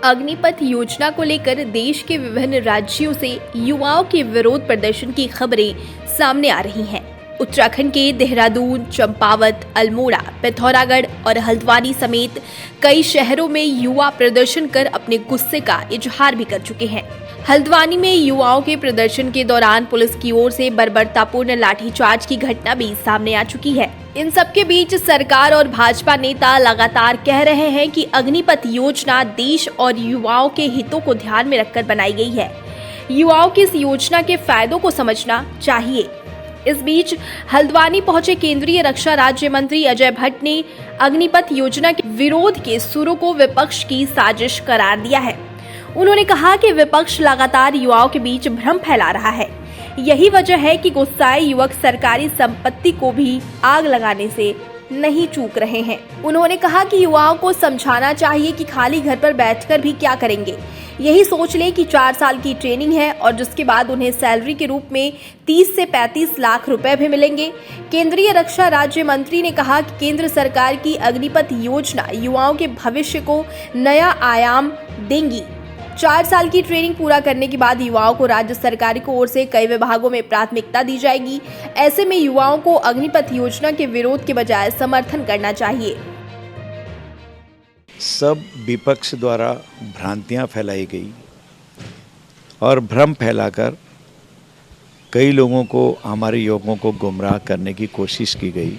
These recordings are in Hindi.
अग्निपथ योजना को लेकर देश के विभिन्न राज्यों से युवाओं के विरोध प्रदर्शन की खबरें सामने आ रही हैं। उत्तराखंड के देहरादून, चंपावत, अल्मोड़ा, पिथौरागढ़ और हल्द्वानी समेत कई शहरों में युवा प्रदर्शन कर अपने गुस्से का इजहार भी कर चुके हैं। हल्द्वानी में युवाओं के प्रदर्शन के दौरान पुलिस की ओर से बर्बरतापूर्ण लाठीचार्ज की घटना भी सामने आ चुकी है। इन सबके बीच सरकार और भाजपा नेता लगातार कह रहे हैं कि अग्निपथ योजना देश और युवाओं के हितों को ध्यान में रखकर बनाई गई है। युवाओं की इस योजना के फायदों को समझना चाहिए। इस बीच हल्द्वानी पहुंचे केंद्रीय रक्षा राज्य मंत्री अजय भट्ट ने अग्निपथ योजना के विरोध के सुरों को विपक्ष की साजिश करार दिया है। उन्होंने कहा कि विपक्ष लगातार युवाओं के बीच भ्रम फैला रहा है। यही वजह है कि गुस्साए युवक सरकारी संपत्ति को भी आग लगाने से नहीं चूक रहे हैं। उन्होंने कहा कि युवाओं को समझाना चाहिए कि खाली घर पर बैठकर भी क्या करेंगे। यही सोच ले कि 4 साल की ट्रेनिंग है और जिसके बाद उन्हें सैलरी के रूप में 30 से 35 लाख रुपए भी मिलेंगे। केंद्रीय रक्षा राज्य मंत्री ने कहा कि केंद्र सरकार की अग्निपथ योजना युवाओं के भविष्य को नया आयाम देंगी। 4 साल की ट्रेनिंग पूरा करने के बाद युवाओं को राज्य सरकार की ओर से कई विभागों में प्राथमिकता दी जाएगी। ऐसे में युवाओं को अग्निपथ योजना के विरोध के बजाय समर्थन करना चाहिए। सब विपक्ष द्वारा भ्रांतियां फैलाई गई और भ्रम फैलाकर कई लोगों को, हमारे युवकों को गुमराह करने की कोशिश की गई,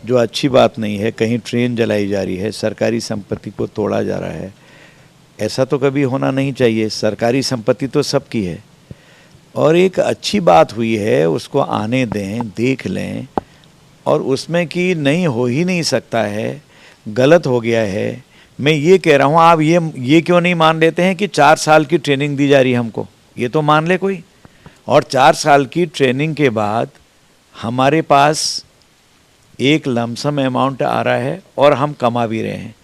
जो अच्छी बात नहीं है। कहीं ट्रेन जलाई जा रही है, सरकारी संपत्ति को तोड़ा जा रहा है। ऐसा तो कभी होना नहीं चाहिए। सरकारी संपत्ति तो सबकी है और एक अच्छी बात हुई है, उसको आने दें, देख लें। और उसमें कि नहीं हो ही नहीं सकता है, गलत हो गया है। मैं ये कह रहा हूँ, आप ये क्यों नहीं मान लेते हैं कि 4 साल की ट्रेनिंग दी जा रही है हमको? ये तो मान ले कोई। और 4 साल की ट्रेनिंग के बाद हमारे पास एक लमसम अमाउंट आ रहा है और हम कमा भी रहे हैं।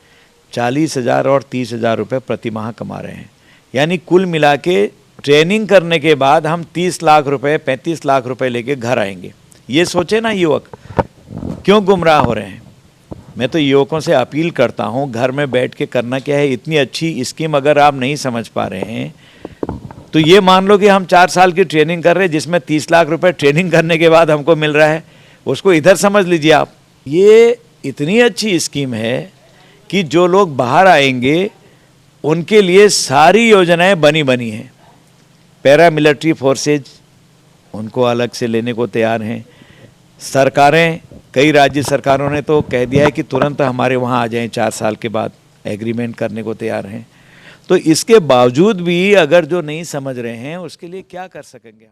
40,000 और 30,000 रुपये प्रति माह कमा रहे हैं। यानी कुल मिला के ट्रेनिंग करने के बाद हम 30 लाख रुपए, 35 लाख रुपए लेके घर आएंगे। ये सोचे ना युवक, क्यों गुमराह हो रहे हैं? मैं तो युवकों से अपील करता हूँ, घर में बैठ के करना क्या है। इतनी अच्छी स्कीम अगर आप नहीं समझ पा रहे हैं तो ये मान लो कि हम 4 साल की ट्रेनिंग कर रहे हैं, जिसमें 30 लाख रुपए ट्रेनिंग करने के बाद हमको मिल रहा है। उसको इधर समझ लीजिए आप। ये इतनी अच्छी स्कीम है कि जो लोग बाहर आएंगे उनके लिए सारी योजनाएं बनी हैं। पैरामिलिट्री फोर्सेज उनको अलग से लेने को तैयार हैं। सरकारें, कई राज्य सरकारों ने तो कह दिया है कि तुरंत हमारे वहाँ आ जाएं, 4 साल के बाद एग्रीमेंट करने को तैयार हैं। तो इसके बावजूद भी अगर जो नहीं समझ रहे हैं, उसके लिए क्या कर सकेंगे?